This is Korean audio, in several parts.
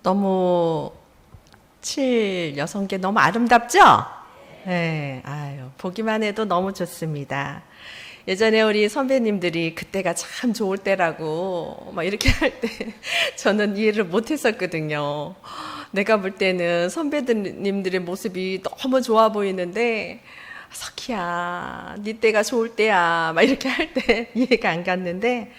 너무 7여성께 너무 아름답죠? 네, 아유, 보기만 해도 너무 좋습니다. 예전에 우리 선배님들이 그때가 참 좋을 때라고 막 이렇게 할 때 저는 이해를 못 했었거든요. 내가 볼 때는 선배님들의 모습이 너무 좋아 보이는데 석희야, 네 때가 좋을 때야 막 이렇게 할 때 이해가 안 갔는데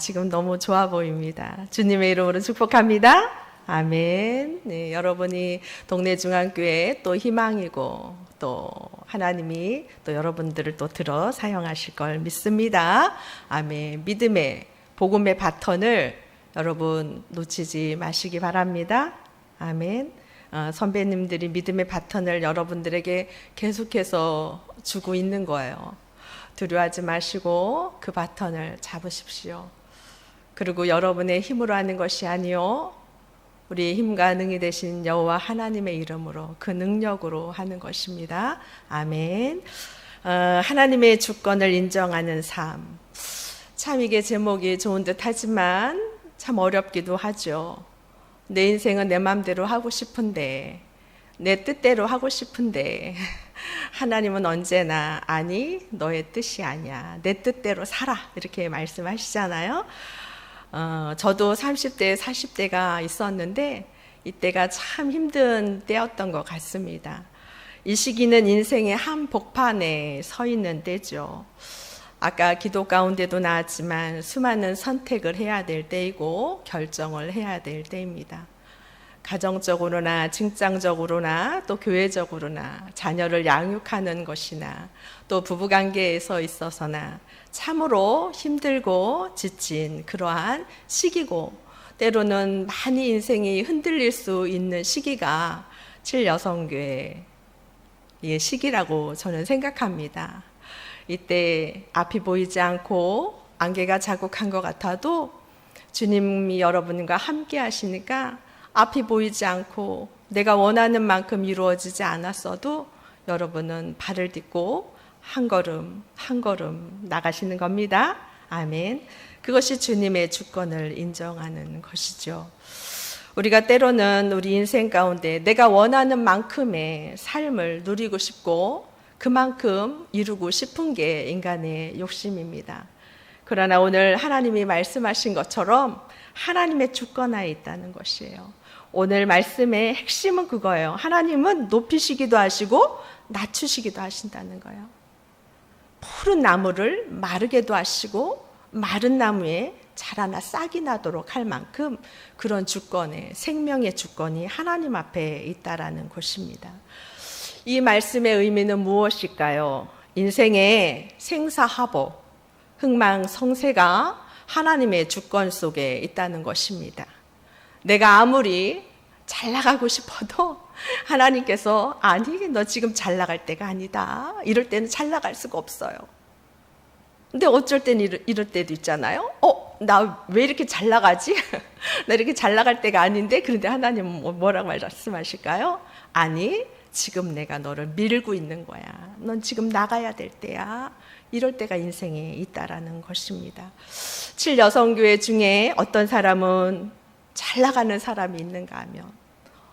지금 너무 좋아 보입니다. 주님의 이름으로 축복합니다. 아멘. 네, 여러분이 동네 중앙교회 또 희망이고 또 하나님이 또 여러분들을 또 들어 사용하실 걸 믿습니다. 아멘. 믿음의 복음의 바턴을 여러분 놓치지 마시기 바랍니다. 아멘. 선배님들이 믿음의 바턴을 여러분들에게 계속해서 주고 있는 거예요. 두려워하지 마시고 그 바턴을 잡으십시오. 그리고 여러분의 힘으로 하는 것이 아니요, 우리의 힘과 능이 되신 여호와 하나님의 이름으로 그 능력으로 하는 것입니다. 아멘. 하나님의 주권을 인정하는 삶. 참 이게 제목이 좋은 듯 하지만 참 어렵기도 하죠. 내 인생은 내 마음대로 하고 싶은데, 내 뜻대로 하고 싶은데 하나님은 언제나 아니, 너의 뜻이 아니야, 내 뜻대로 살아, 이렇게 말씀하시잖아요. 저도 30대 40대가 있었는데 이때가 참 힘든 때였던 것 같습니다. 이 시기는 인생의 한복판에 서 있는 때죠. 아까 기도 가운데도 나왔지만 수많은 선택을 해야 될 때이고 결정을 해야 될 때입니다. 가정적으로나 직장적으로나 또 교회적으로나 자녀를 양육하는 것이나 또 부부관계에서 있어서나 참으로 힘들고 지친 그러한 시기고, 때로는 많이 인생이 흔들릴 수 있는 시기가 7여성교회의 시기라고 저는 생각합니다. 이때 앞이 보이지 않고 안개가 자국한 것 같아도 주님이 여러분과 함께 하시니까 앞이 보이지 않고 내가 원하는 만큼 이루어지지 않았어도 여러분은 발을 딛고 한 걸음 한 걸음 나가시는 겁니다. 아멘. 그것이 주님의 주권을 인정하는 것이죠. 우리가 때로는 우리 인생 가운데 내가 원하는 만큼의 삶을 누리고 싶고 그만큼 이루고 싶은 게 인간의 욕심입니다. 그러나 오늘 하나님이 말씀하신 것처럼 하나님의 주권하에 있다는 것이에요. 오늘 말씀의 핵심은 그거예요. 하나님은 높이시기도 하시고 낮추시기도 하신다는 거예요. 푸른 나무를 마르게도 하시고 마른 나무에 자라나 싹이 나도록 할 만큼 그런 주권의, 생명의 주권이 하나님 앞에 있다라는 것입니다. 이 말씀의 의미는 무엇일까요? 인생의 생사화복, 흥망성쇠가 하나님의 주권 속에 있다는 것입니다. 내가 아무리 잘 나가고 싶어도 하나님께서 아니, 너 지금 잘 나갈 때가 아니다, 이럴 때는 잘 나갈 수가 없어요. 근데 어쩔 때는 이럴 때도 있잖아요. 나 왜 이렇게 잘 나가지? 나 이렇게 잘 나갈 때가 아닌데. 그런데 하나님은 뭐라고 말씀하실까요? 아니, 지금 내가 너를 밀고 있는 거야. 넌 지금 나가야 될 때야. 이럴 때가 인생에 있다라는 것입니다. 7여성교회 중에 어떤 사람은 잘 나가는 사람이 있는가 하면,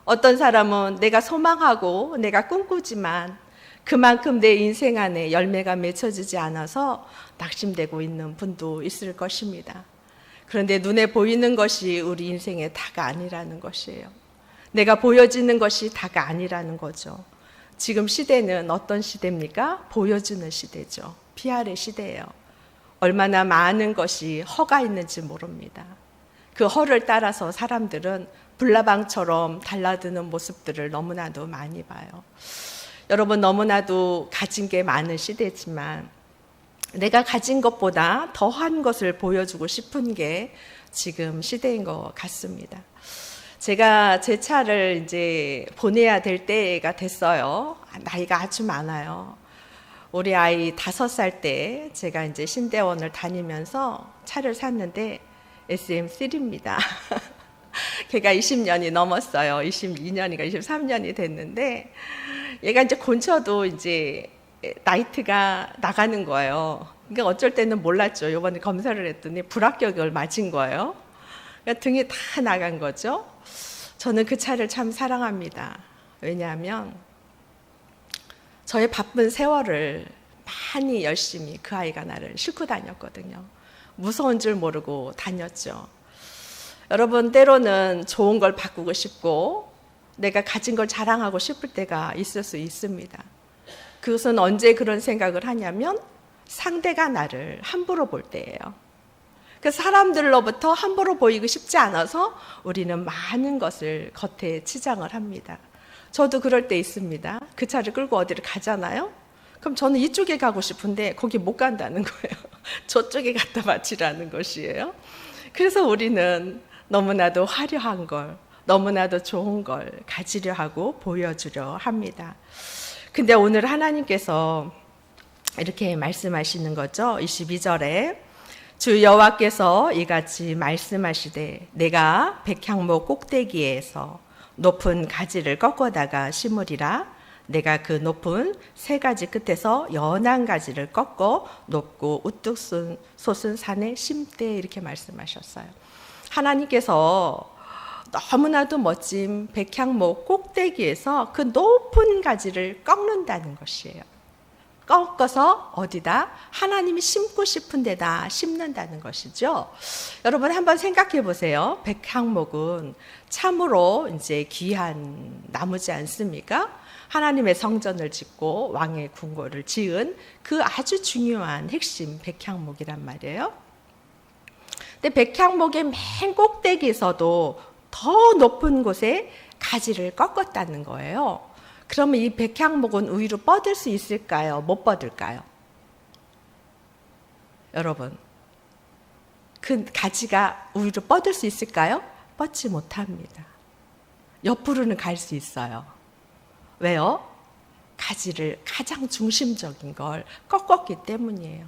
어떤 사람은 내가 소망하고 내가 꿈꾸지만 그만큼 내 인생 안에 열매가 맺혀지지 않아서 낙심되고 있는 분도 있을 것입니다. 그런데 눈에 보이는 것이 우리 인생의 다가 아니라는 것이에요. 내가 보여지는 것이 다가 아니라는 거죠. 지금 시대는 어떤 시대입니까? 보여주는 시대죠. PR의 시대예요. 얼마나 많은 것이 허가 있는지 모릅니다. 그 허를 따라서 사람들은 불나방처럼 달라드는 모습들을 너무나도 많이 봐요. 여러분, 너무나도 가진 게 많은 시대지만 내가 가진 것보다 더한 것을 보여주고 싶은 게 지금 시대인 것 같습니다. 제가 제 차를 이제 보내야 될 때가 됐어요. 나이가 아주 많아요. 우리 아이 5살 때 제가 이제 신대원을 다니면서 차를 샀는데 SM3입니다. 걔가 20년이 넘었어요. 22년인가 23년이 됐는데 얘가 이제 곤쳐도 이제 나이트가 나가는 거예요. 그러니까 어쩔 때는 몰랐죠. 이번에 검사를 했더니 불합격을 맞은 거예요. 그러니까 등이 다 나간 거죠. 저는 그 차를 참 사랑합니다. 왜냐하면 저의 바쁜 세월을 많이 열심히 그 아이가 나를 싣고 다녔거든요. 무서운 줄 모르고 다녔죠. 여러분, 때로는 좋은 걸 바꾸고 싶고 내가 가진 걸 자랑하고 싶을 때가 있을 수 있습니다. 그것은 언제 그런 생각을 하냐면 상대가 나를 함부로 볼 때예요. 그 사람들로부터 함부로 보이고 싶지 않아서 우리는 많은 것을 겉에 치장을 합니다. 저도 그럴 때 있습니다. 그 차를 끌고 어디를 가잖아요. 그럼 저는 이쪽에 가고 싶은데 거기 못 간다는 거예요. 저쪽에 갖다 바치라는 것이에요. 그래서 우리는 너무나도 화려한 걸, 너무나도 좋은 걸 가지려 하고 보여주려 합니다. 근데 오늘 하나님께서 이렇게 말씀하시는 거죠. 22절에 주 여호와께서 이같이 말씀하시되 내가 백향목 꼭대기에서 높은 가지를 꺾어다가 심으리라. 내가 그 높은 세 가지 끝에서 연한 가지를 꺾어 높고 우뚝 솟은 산에 심되, 이렇게 말씀하셨어요. 하나님께서 너무나도 멋진 백향목 꼭대기에서 그 높은 가지를 꺾는다는 것이에요. 꺾어서 어디다? 하나님이 심고 싶은 데다 심는다는 것이죠. 여러분 한번 생각해 보세요. 백향목은 참으로 이제 귀한 나무지 않습니까? 하나님의 성전을 짓고 왕의 궁궐을 지은 그 아주 중요한 핵심 백향목이란 말이에요. 근데 백향목의 맨 꼭대기에서도 더 높은 곳에 가지를 꺾었다는 거예요. 그러면 이 백향목은 위로 뻗을 수 있을까요? 못 뻗을까요? 여러분, 그 가지가 위로 뻗을 수 있을까요? 뻗지 못합니다. 옆으로는 갈 수 있어요. 왜요? 가지를 가장 중심적인 걸 꺾었기 때문이에요.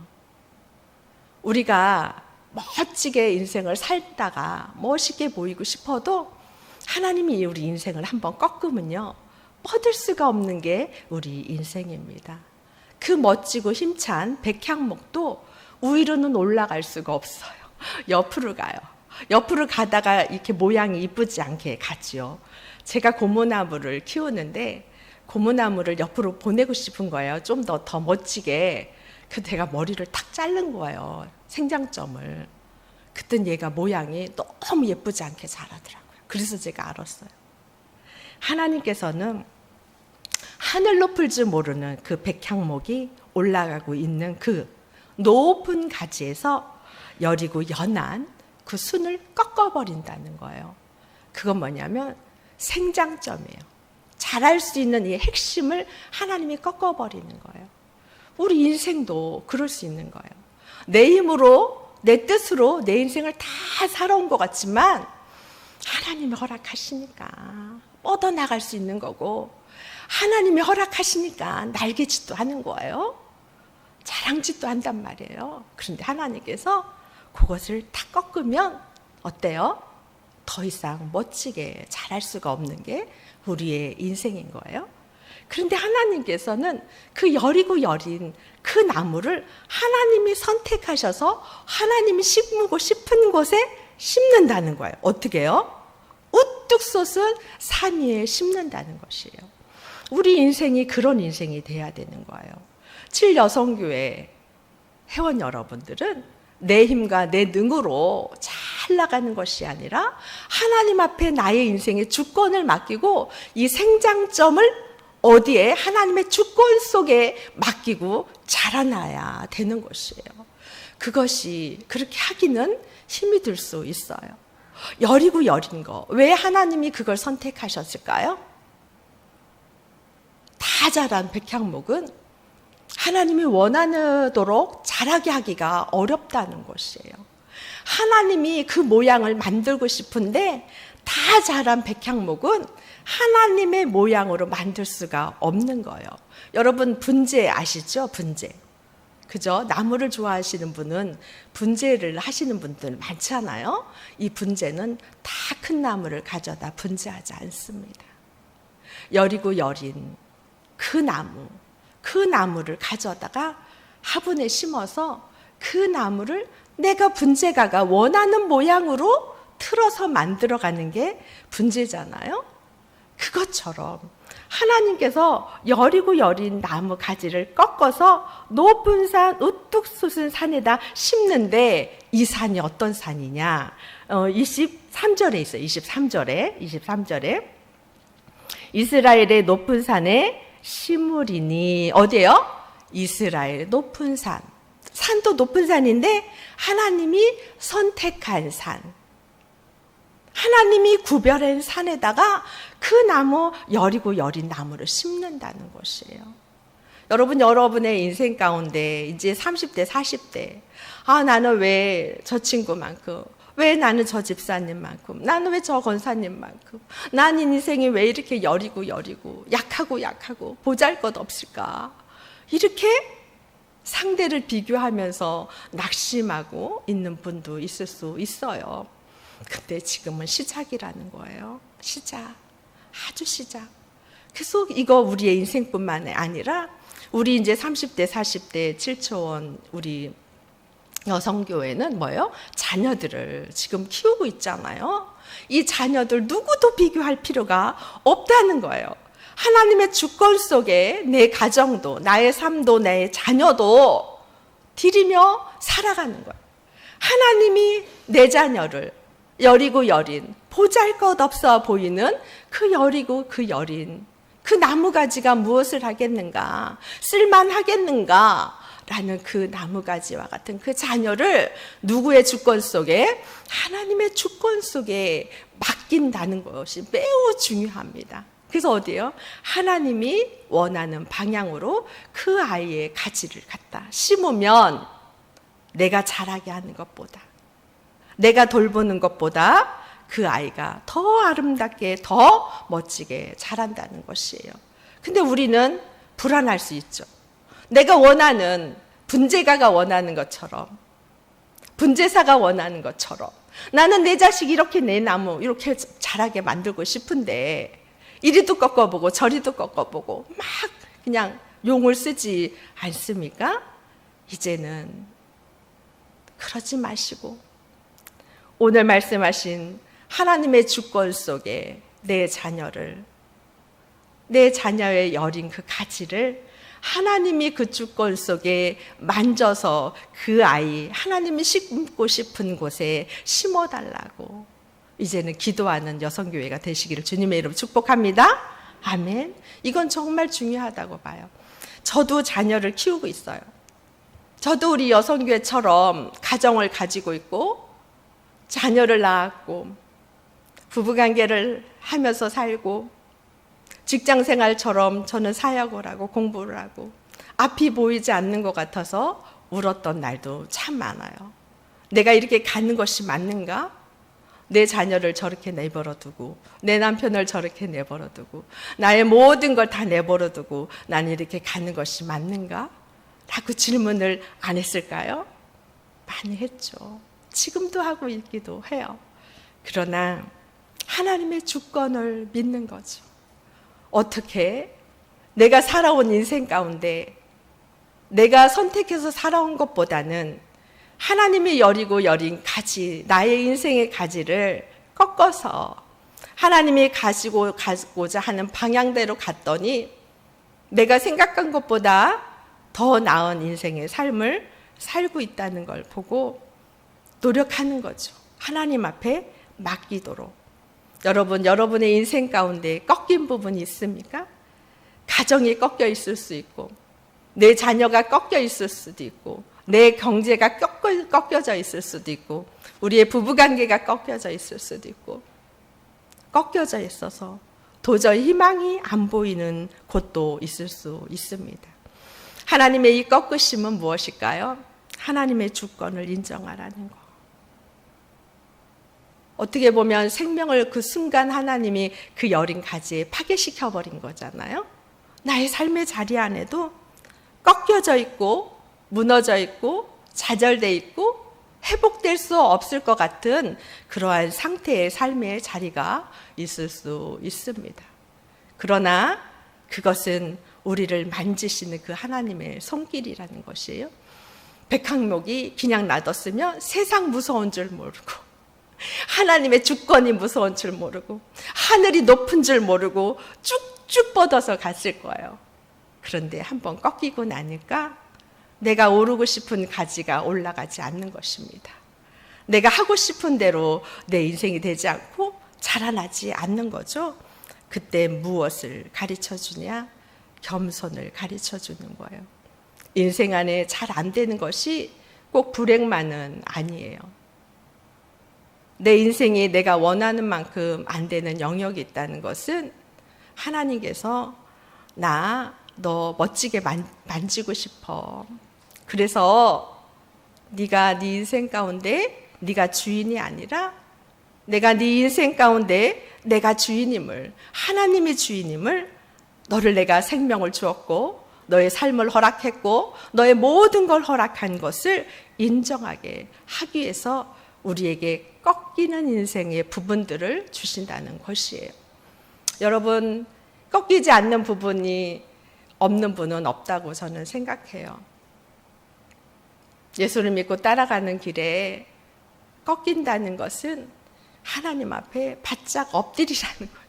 우리가 멋지게 인생을 살다가 멋있게 보이고 싶어도 하나님이 우리 인생을 한번 꺾으면요, 뻗을 수가 없는 게 우리 인생입니다. 그 멋지고 힘찬 백향목도 위로는 올라갈 수가 없어요. 옆으로 가요. 옆으로 가다가 이렇게 모양이 이쁘지 않게 가지요. 제가 고무나무를 키우는데 고무나무를 옆으로 보내고 싶은 거예요. 좀 더 멋지게. 그래서 제가 머리를 탁 자른 거예요. 생장점을. 그땐 얘가 모양이 너무 예쁘지 않게 자라더라고요. 그래서 제가 알았어요. 하나님께서는 하늘 높을 줄 모르는 그 백향목이 올라가고 있는 그 높은 가지에서 여리고 연한 그 순을 꺾어버린다는 거예요. 그건 뭐냐면 생장점이에요. 자랄 수 있는 이 핵심을 하나님이 꺾어버리는 거예요. 우리 인생도 그럴 수 있는 거예요. 내 힘으로, 내 뜻으로 내 인생을 다 살아온 것 같지만 하나님이 허락하시니까 뻗어나갈 수 있는 거고, 하나님이 허락하시니까 날개짓도 하는 거예요. 자랑짓도 한단 말이에요. 그런데 하나님께서 그것을 다 꺾으면 어때요? 더 이상 멋지게 자랄 수가 없는 게 우리의 인생인 거예요. 그런데 하나님께서는 그 여리고 여린 그 나무를 하나님이 선택하셔서 하나님이 심고 싶은 곳에 심는다는 거예요. 어떻게 해요? 우뚝 솟은 산 위에 심는다는 것이에요. 우리 인생이 그런 인생이 돼야 되는 거예요. 7여성교회 회원 여러분들은 내 힘과 내 능으로 잘 나가는 것이 아니라 하나님 앞에 나의 인생의 주권을 맡기고 이 생장점을 어디에? 하나님의 주권 속에 맡기고 자라나야 되는 것이에요. 그것이 그렇게 하기는 힘이 들 수 있어요. 여리고 여린 거, 왜 하나님이 그걸 선택하셨을까요? 다 자란 백향목은 하나님이 원하도록 자라게 하기가 어렵다는 것이에요. 하나님이 그 모양을 만들고 싶은데 다 자란 백향목은 하나님의 모양으로 만들 수가 없는 거예요. 여러분 분재 아시죠? 분재. 그죠? 나무를 좋아하시는 분은 분재를 하시는 분들 많잖아요. 이 분재는 다 큰 나무를 가져다 분재하지 않습니다. 여리고 여린 그 나무를 가져다가 화분에 심어서 그 나무를 내가 분재가가 원하는 모양으로 틀어서 만들어가는 게 분재잖아요. 그것처럼 하나님께서 여리고 여린 나무 가지를 꺾어서 높은 산, 우뚝 솟은 산에다 심는데 이 산이 어떤 산이냐? 23절에 있어요. 23절에 이스라엘의 높은 산에 심으리니 어디예요? 이스라엘 높은 산. 산도 높은 산인데 하나님이 선택한 산. 하나님이 구별한 산에다가 그 나무, 여리고 여린 나무를 심는다는 것이에요. 여러분, 여러분의 인생 가운데 이제 30대, 40대, 나는 왜 저 친구만큼, 왜 나는 저 집사님만큼, 나는 왜 저 권사님만큼, 난 인생이 왜 이렇게 여리고 약하고 보잘것 없을까? 이렇게 상대를 비교하면서 낙심하고 있는 분도 있을 수 있어요. 근데 지금은 시작이라는 거예요. 아주 시작. 그래서 이거 우리의 인생뿐만 아니라 우리 이제 30대, 40대 7초원 우리 여성교회는 뭐예요? 자녀들을 지금 키우고 있잖아요. 이 자녀들 누구도 비교할 필요가 없다는 거예요. 하나님의 주권 속에 내 가정도, 나의 삶도, 내 자녀도 드리며 살아가는 거예요. 하나님이 내 자녀를 여리고 여린, 보잘것없어 보이는 그 여리고 그 여린 그 나무가지가 무엇을 하겠는가, 쓸만하겠는가 라는 그 나무가지와 같은 그 자녀를 누구의 주권 속에? 하나님의 주권 속에 맡긴다는 것이 매우 중요합니다. 그래서 어디예요? 하나님이 원하는 방향으로 그 아이의 가지를 갖다 심으면 내가 자라게 하는 것보다, 내가 돌보는 것보다 그 아이가 더 아름답게, 더 멋지게 자란다는 것이에요. 근데 우리는 불안할 수 있죠. 내가 원하는, 분재가가 원하는 것처럼, 분재사가 원하는 것처럼 나는 내 자식 이렇게 내 나무 이렇게 자라게 만들고 싶은데 이리도 꺾어보고 저리도 꺾어보고 막 그냥 용을 쓰지 않습니까? 이제는 그러지 마시고 오늘 말씀하신 하나님의 주권 속에 내 자녀의 여린 그 가지를 하나님이 그 주권 속에 만져서 그 아이, 하나님이 심고 싶은 곳에 심어달라고 이제는 기도하는 여성교회가 되시기를 주님의 이름으로 축복합니다. 아멘. 이건 정말 중요하다고 봐요. 저도 자녀를 키우고 있어요. 저도 우리 여성교회처럼 가정을 가지고 있고 자녀를 낳았고 부부관계를 하면서 살고 직장생활처럼 저는 사역을 하고 공부를 하고 앞이 보이지 않는 것 같아서 울었던 날도 참 많아요. 내가 이렇게 가는 것이 맞는가? 내 자녀를 저렇게 내버려두고 내 남편을 저렇게 내버려두고 나의 모든 걸 다 내버려두고 난 이렇게 가는 것이 맞는가? 라고 질문을 안 했을까요? 많이 했죠. 지금도 하고 있기도 해요. 그러나 하나님의 주권을 믿는 거죠. 어떻게? 내가 살아온 인생 가운데 내가 선택해서 살아온 것보다는 하나님이 여리고 여린 가지, 나의 인생의 가지를 꺾어서 하나님이 가고자 하는 방향대로 갔더니 내가 생각한 것보다 더 나은 인생의 삶을 살고 있다는 걸 보고 노력하는 거죠. 하나님 앞에 맡기도록. 여러분, 여러분의 인생 가운데 꺾인 부분이 있습니까? 가정이 꺾여 있을 수 있고 내 자녀가 꺾여 있을 수도 있고 내 경제가 꺾여져 있을 수도 있고 우리의 부부관계가 꺾여져 있을 수도 있고 꺾여져 있어서 도저히 희망이 안 보이는 곳도 있을 수 있습니다. 하나님의 이 꺾으심은 무엇일까요? 하나님의 주권을 인정하라는 거. 어떻게 보면 생명을 그 순간 하나님이 그 여린 가지에 파괴시켜버린 거잖아요. 나의 삶의 자리 안에도 꺾여져 있고 무너져 있고 좌절돼 있고 회복될 수 없을 것 같은 그러한 상태의 삶의 자리가 있을 수 있습니다. 그러나 그것은 우리를 만지시는 그 하나님의 손길이라는 것이에요. 백항목이 그냥 놔뒀으면 세상 무서운 줄 모르고 하나님의 주권이 무서운 줄 모르고 하늘이 높은 줄 모르고 쭉쭉 뻗어서 갔을 거예요. 그런데 한번 꺾이고 나니까 내가 오르고 싶은 가지가 올라가지 않는 것입니다. 내가 하고 싶은 대로 내 인생이 되지 않고 자라나지 않는 거죠. 그때 무엇을 가르쳐 주냐? 겸손을 가르쳐 주는 거예요. 인생 안에 잘 안 되는 것이 꼭 불행만은 아니에요. 내 인생이 내가 원하는 만큼 안 되는 영역이 있다는 것은 하나님께서 너 멋지게 만지고 싶어. 그래서 네가 네 인생 가운데 네가 주인이 아니라 내가 네 인생 가운데 내가 주인임을, 하나님이 주인임을, 너를 내가 생명을 주었고 너의 삶을 허락했고 너의 모든 걸 허락한 것을 인정하게 하기 위해서 우리에게 꺾이는 인생의 부분들을 주신다는 것이에요. 여러분, 꺾이지 않는 부분이 없는 분은 없다고 저는 생각해요. 예수를 믿고 따라가는 길에 꺾인다는 것은 하나님 앞에 바짝 엎드리라는 거예요.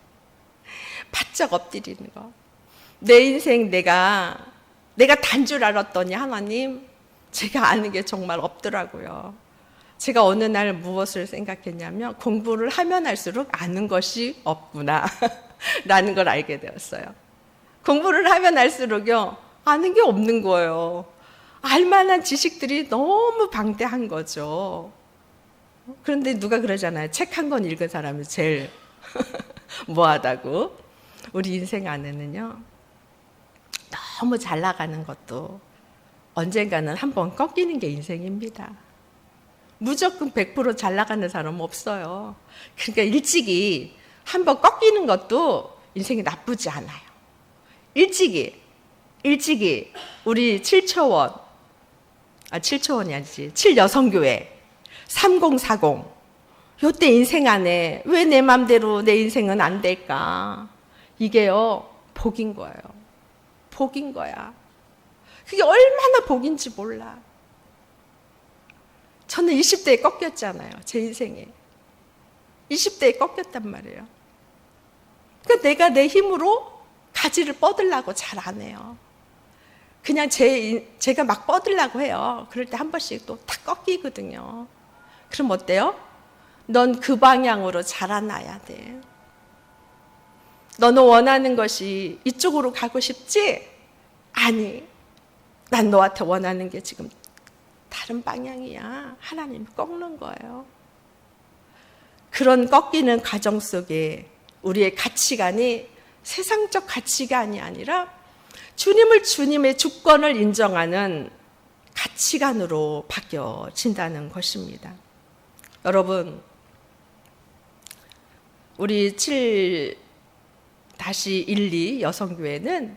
바짝 엎드리는 거. 내 인생 내가 단 줄 알았더니 하나님, 제가 아는 게 정말 없더라고요. 제가 어느 날 무엇을 생각했냐면 공부를 하면 할수록 아는 것이 없구나 라는 걸 알게 되었어요. 공부를 하면 할수록요, 아는 게 없는 거예요. 알만한 지식들이 너무 방대한 거죠. 그런데 누가 그러잖아요. 책 한 권 읽은 사람이 제일 뭐하다고. 우리 인생 안에는요, 너무 잘 나가는 것도 언젠가는 한번 꺾이는 게 인생입니다. 무조건 100% 잘 나가는 사람은 없어요. 그러니까 일찍이 한번 꺾이는 것도 인생이 나쁘지 않아요. 일찍이 우리 7초원이 아니지, 7여성교회 3040 요때 인생 안에 왜 내 맘대로 내 인생은 안 될까? 이게요, 복인 거예요. 복인 거야. 그게 얼마나 복인지 몰라. 저는 20대에 꺾였잖아요. 제 인생에 20대에 꺾였단 말이에요. 그러니까 내가 내 힘으로 가지를 뻗으려고 잘 안 해요. 그냥 제가 막 뻗으려고 해요. 그럴 때 한 번씩 또 탁 꺾이거든요. 그럼 어때요? 넌 그 방향으로 자라나야 돼. 너는 원하는 것이 이쪽으로 가고 싶지? 아니, 난 너한테 원하는 게 지금 다른 방향이야. 하나님이 꺾는 거예요. 그런 꺾이는 과정 속에 우리의 가치관이 세상적 가치관이 아니라 주님의 주권을 인정하는 가치관으로 바뀌어진다는 것입니다. 여러분, 우리 7-12 여성교회는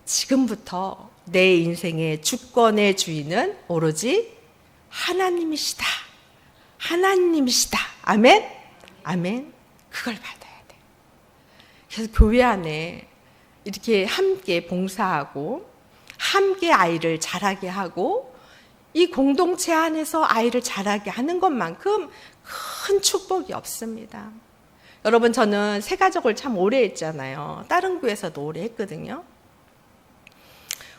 지금부터 내 인생의 주권의 주인은 오로지 하나님이시다. 하나님이시다. 아멘? 아멘. 그걸 받아야 돼. 그래서 교회 안에 이렇게 함께 봉사하고 함께 아이를 자라게 하고 이 공동체 안에서 아이를 자라게 하는 것만큼 큰 축복이 없습니다. 여러분, 저는 새가족을 참 오래 했잖아요. 다른 교회에서도 오래 했거든요.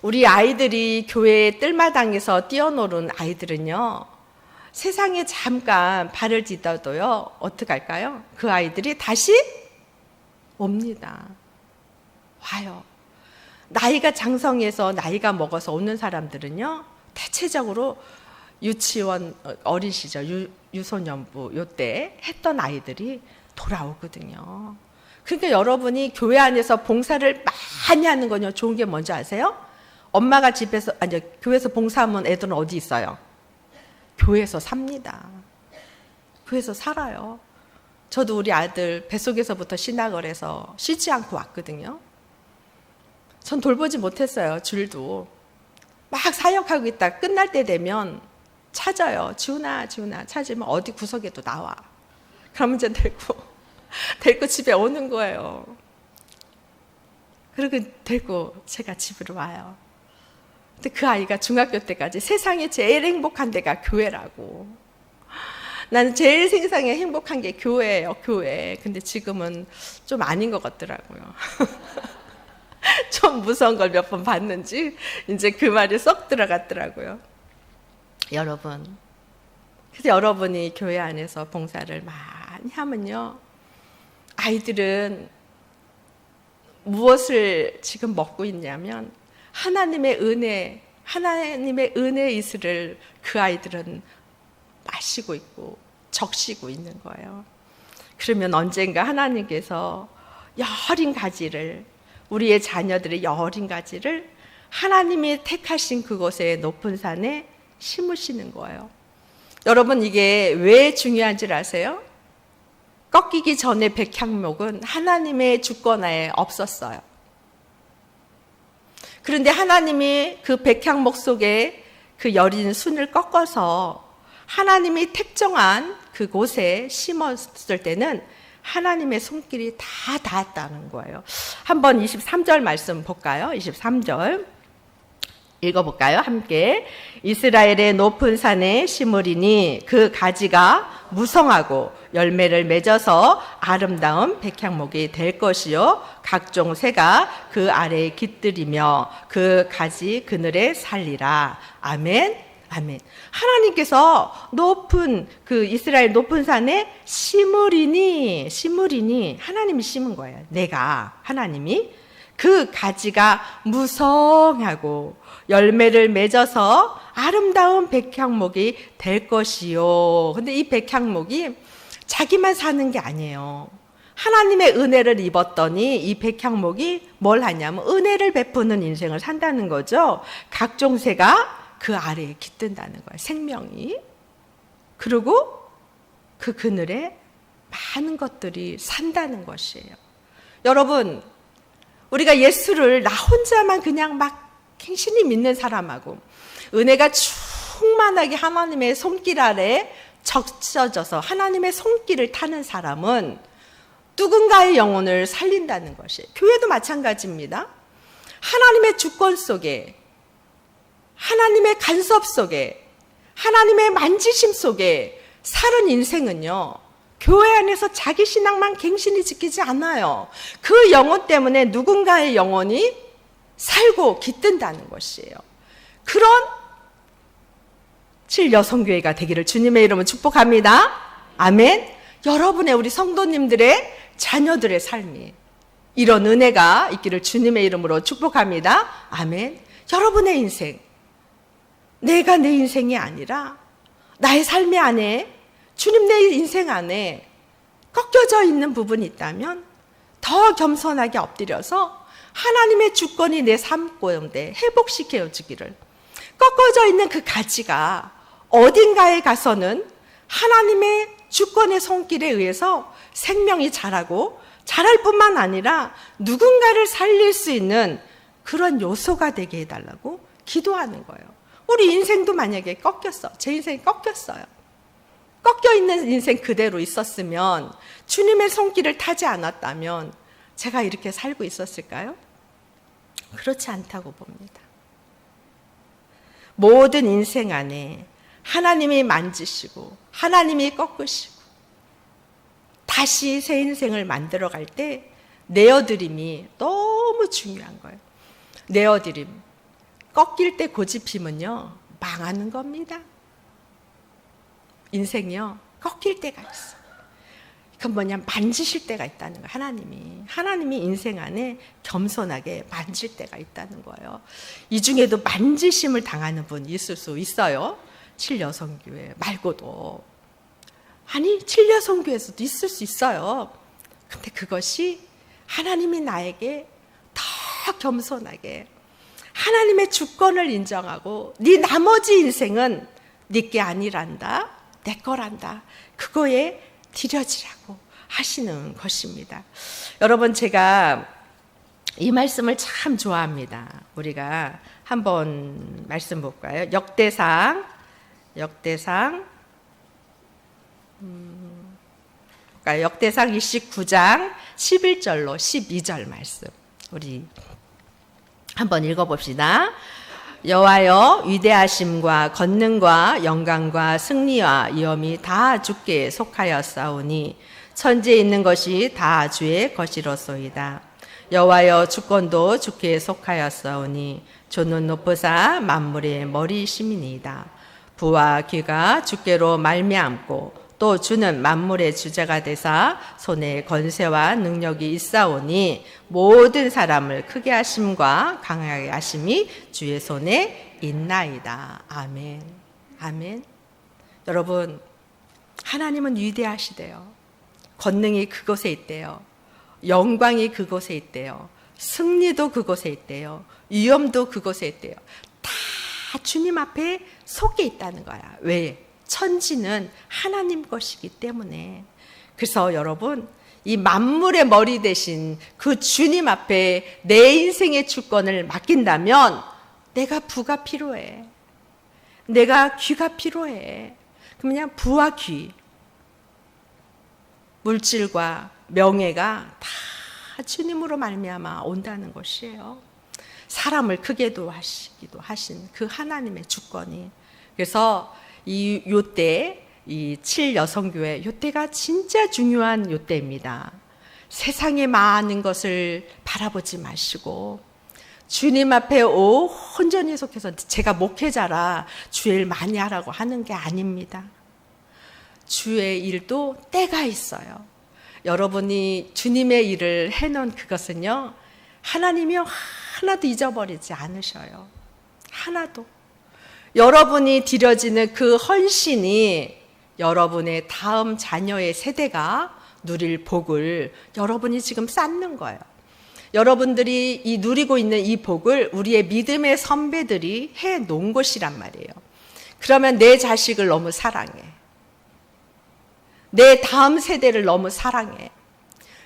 우리 아이들이 교회 뜰마당에서 뛰어노는 아이들은요, 세상에 잠깐 발을 디뎌도요, 어떻게 할까요? 그 아이들이 다시 옵니다. 와요. 나이가 장성해서 나이가 먹어서 오는 사람들은요, 대체적으로 유치원 어린 시절 유소년부 요때 했던 아이들이 돌아오거든요. 그러니까 여러분이 교회 안에서 봉사를 많이 하는 건요, 좋은 게 뭔지 아세요? 엄마가 교회에서 봉사하면 애들은 어디 있어요? 교회에서 삽니다. 교회에서 살아요. 저도 우리 아들 뱃속에서부터 신학을 해서 쉬지 않고 왔거든요. 전 돌보지 못했어요. 줄도. 막 사역하고 있다 끝날 때 되면 찾아요. 지훈아 찾으면 어디 구석에도 나와. 그러면 이제 데리고 집에 오는 거예요. 그리고 데리고 제가 집으로 와요. 근데 그 아이가 중학교 때까지 세상에 제일 행복한 데가 교회라고. 나는 제일 세상에 행복한 게 교회예요, 교회. 근데 지금은 좀 아닌 것 같더라고요. 좀 무서운 걸 몇 번 봤는지 이제 그 말이 쏙 들어갔더라고요. 여러분, 그래서 여러분이 교회 안에서 봉사를 많이 하면요, 아이들은 무엇을 지금 먹고 있냐면 하나님의 은혜 이슬을 그 아이들은 마시고 있고 적시고 있는 거예요. 그러면 언젠가 하나님께서 여린 가지를, 우리의 자녀들의 여린 가지를 하나님이 택하신 그곳에 높은 산에 심으시는 거예요. 여러분, 이게 왜 중요한지 아세요? 꺾이기 전에 백향목은 하나님의 주권하에 없었어요. 그런데 하나님이 그 백향목 속에 그 여린 순을 꺾어서 하나님이 택정한 그곳에 심었을 때는 하나님의 손길이 다 닿았다는 거예요. 한번 23절 말씀 볼까요? 23절 읽어볼까요? 함께. 이스라엘의 높은 산에 심으리니 그 가지가 무성하고 열매를 맺어서 아름다운 백향목이 될 것이요, 각종 새가 그 아래에 깃들이며 그 가지 그늘에 살리라. 아멘. 아멘. 하나님께서 높은 그 이스라엘 높은 산에 심으리니 하나님이 심은 거예요. 내가, 하나님이 그 가지가 무성하고 열매를 맺어서 아름다운 백향목이 될 것이요. 근데 이 백향목이 자기만 사는 게 아니에요. 하나님의 은혜를 입었더니 이 백향목이 뭘 하냐면 은혜를 베푸는 인생을 산다는 거죠. 각종 새가 그 아래에 깃든다는 거예요. 생명이. 그리고 그 그늘에 많은 것들이 산다는 것이에요. 여러분, 우리가 예수를 나 혼자만 그냥 막 갱신히 믿는 사람하고 은혜가 충만하게 하나님의 손길 아래 적셔져서 하나님의 손길을 타는 사람은 누군가의 영혼을 살린다는 것이에요. 교회도 마찬가지입니다. 하나님의 주권 속에, 하나님의 간섭 속에, 하나님의 만지심 속에 사는 인생은요, 교회 안에서 자기 신앙만 갱신히 지키지 않아요. 그 영혼 때문에 누군가의 영혼이 살고 깃든다는 것이에요. 그런 7여성교회가 되기를 주님의 이름으로 축복합니다. 아멘. 여러분의, 우리 성도님들의 자녀들의 삶이 이런 은혜가 있기를 주님의 이름으로 축복합니다. 아멘. 여러분의 인생, 내가 내 인생이 아니라 나의 삶의 안에, 주님 내 인생 안에 꺾여져 있는 부분이 있다면 더 겸손하게 엎드려서 하나님의 주권이 내 삶 가운데 회복시켜 주기를, 꺾어져 있는 그 가지가 어딘가에 가서는 하나님의 주권의 손길에 의해서 생명이 자라고, 자랄 뿐만 아니라 누군가를 살릴 수 있는 그런 요소가 되게 해달라고 기도하는 거예요. 우리 인생도 만약에 꺾였어, 제 인생이 꺾였어요. 꺾여 있는 인생 그대로 있었으면, 주님의 손길을 타지 않았다면 제가 이렇게 살고 있었을까요? 그렇지 않다고 봅니다. 모든 인생 안에 하나님이 만지시고 하나님이 꺾으시고 다시 새 인생을 만들어갈 때 내어드림이 너무 중요한 거예요. 내어드림. 꺾일 때 고집힘은요, 망하는 겁니다. 인생이요, 꺾일 때가 있어. 그건 뭐냐, 만지실 때가 있다는 거예요. 하나님이 인생 안에 겸손하게 만질 때가 있다는 거예요. 이 중에도 만지심을 당하는 분이 있을 수 있어요. 7여성교회 말고도. 아니, 7여성교회에서도 있을 수 있어요. 근데 그것이 하나님이 나에게 더 겸손하게 하나님의 주권을 인정하고, 네 나머지 인생은 네게 아니란다, 내 거란다, 그거에 드려지라고 하시는 것입니다. 여러분, 제가 이 말씀을 참 좋아합니다. 우리가 한번 말씀 볼까요? 역대상 29장 11절로 12절 말씀 우리 한번 읽어봅시다. 여호와여 위대하심과 권능과 영광과 승리와 위엄이 다 주께 속하였사오니 천지에 있는 것이 다 주의 것이로소이다. 여호와여 주권도 주께 속하였사오니 주는 높으사 만물의 머리이심이니이다. 부와 귀가 주께로 말미암고 또 주는 만물의 주자가 되사 손에 권세와 능력이 있사오니 모든 사람을 크게 하심과 강하게 하심이 주의 손에 있나이다. 아멘. 아멘. 여러분, 하나님은 위대하시대요. 권능이 그곳에 있대요. 영광이 그곳에 있대요. 승리도 그곳에 있대요. 위엄도 그곳에 있대요. 다 주님 앞에 속에 있다는 거야. 왜? 천지는 하나님 것이기 때문에. 그래서 여러분, 이 만물의 머리 대신 그 주님 앞에 내 인생의 주권을 맡긴다면 내가 부가 필요해. 내가 귀가 필요해. 그냥 부와 귀, 물질과 명예가 다 주님으로 말미암아 온다는 것이에요. 사람을 크게도 하시기도 하신 그 하나님의 주권이. 그래서 이 요때, 이 7여성교회 요때가 진짜 중요한 요때입니다. 세상의 많은 것을 바라보지 마시고 주님 앞에 온전히 속해서, 제가 목회자라 주일 많이 하라고 하는 게 아닙니다. 주의 일도 때가 있어요. 여러분이 주님의 일을 해놓은 그것은요, 하나님이 하나도 잊어버리지 않으셔요. 하나도. 여러분이 드려지는 그 헌신이 여러분의 다음 자녀의 세대가 누릴 복을 여러분이 지금 쌓는 거예요. 여러분들이 이 누리고 있는 이 복을 우리의 믿음의 선배들이 해 놓은 것이란 말이에요. 그러면 내 자식을 너무 사랑해. 내 다음 세대를 너무 사랑해.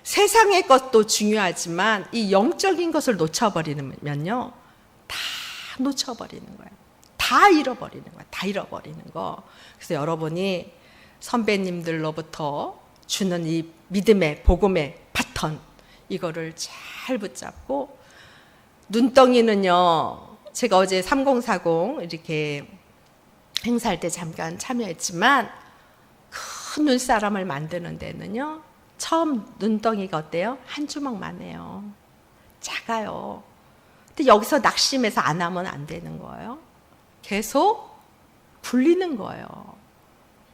세상의 것도 중요하지만 이 영적인 것을 놓쳐버리면요, 다 놓쳐버리는 거예요. 다 잃어버리는 거야. 다 잃어버리는 거. 그래서 여러분이 선배님들로부터 주는 이 믿음의 복음의 바턴, 이거를 잘 붙잡고, 눈덩이는요, 제가 어제 3040 이렇게 행사할 때 잠깐 참여했지만 큰 눈사람을 만드는 데는요, 처음 눈덩이가 어때요? 한 주먹만 해요. 작아요. 근데 여기서 낙심해서 안 하면 안 되는 거예요. 계속 굴리는 거예요.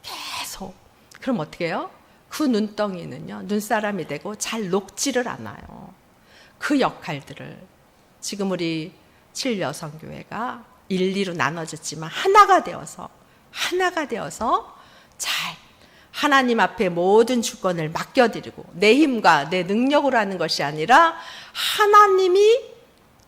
계속. 그럼 어떻게 해요? 그 눈덩이는요, 눈사람이 되고 잘 녹지를 않아요. 그 역할들을 지금 우리 7여성교회가 1, 2로 나눠졌지만 하나가 되어서 잘 하나님 앞에 모든 주권을 맡겨드리고, 내 힘과 내 능력으로 하는 것이 아니라 하나님이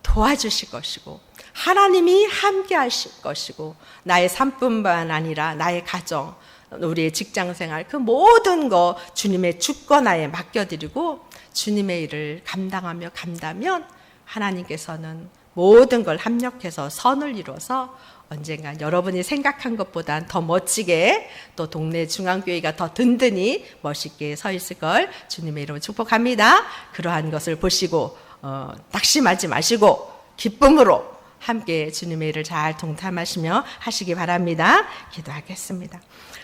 도와주실 것이고 하나님이 함께 하실 것이고, 나의 삶뿐만 아니라 나의 가정, 우리의 직장생활, 그 모든 거 주님의 주권하에 맡겨드리고 주님의 일을 감당하며 간다면 하나님께서는 모든 걸 합력해서 선을 이루어서 언젠간 여러분이 생각한 것보단 더 멋지게, 또 동네 중앙교회가 더 든든히 멋있게 서 있을 걸 주님의 이름으로 축복합니다. 그러한 것을 보시고 낙심하지 마시고 기쁨으로 함께 주님의 일을 잘 동참하시며 하시기 바랍니다. 기도하겠습니다.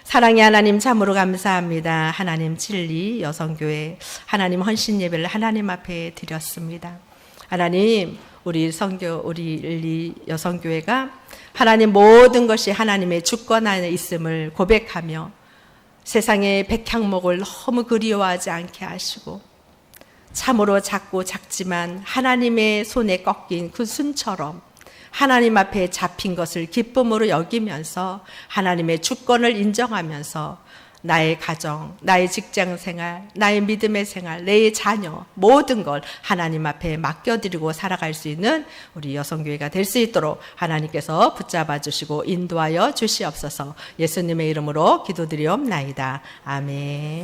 사랑의 하나님, 참으로 감사합니다. 하나님, 진리 여성교회 하나님 헌신 예배를 하나님 앞에 드렸습니다. 하나님, 우리 여성교회가 하나님 모든 것이 하나님의 주권 안에 있음을 고백하며 세상의 백향목을 너무 그리워하지 않게 하시고, 참으로 작고 작지만 하나님의 손에 꺾인 그 순처럼 하나님 앞에 잡힌 것을 기쁨으로 여기면서 하나님의 주권을 인정하면서 나의 가정, 나의 직장 생활, 나의 믿음의 생활, 내 자녀 모든 걸 하나님 앞에 맡겨드리고 살아갈 수 있는 우리 여성교회가 될 수 있도록 하나님께서 붙잡아 주시고 인도하여 주시옵소서. 예수님의 이름으로 기도드리옵나이다. 아멘.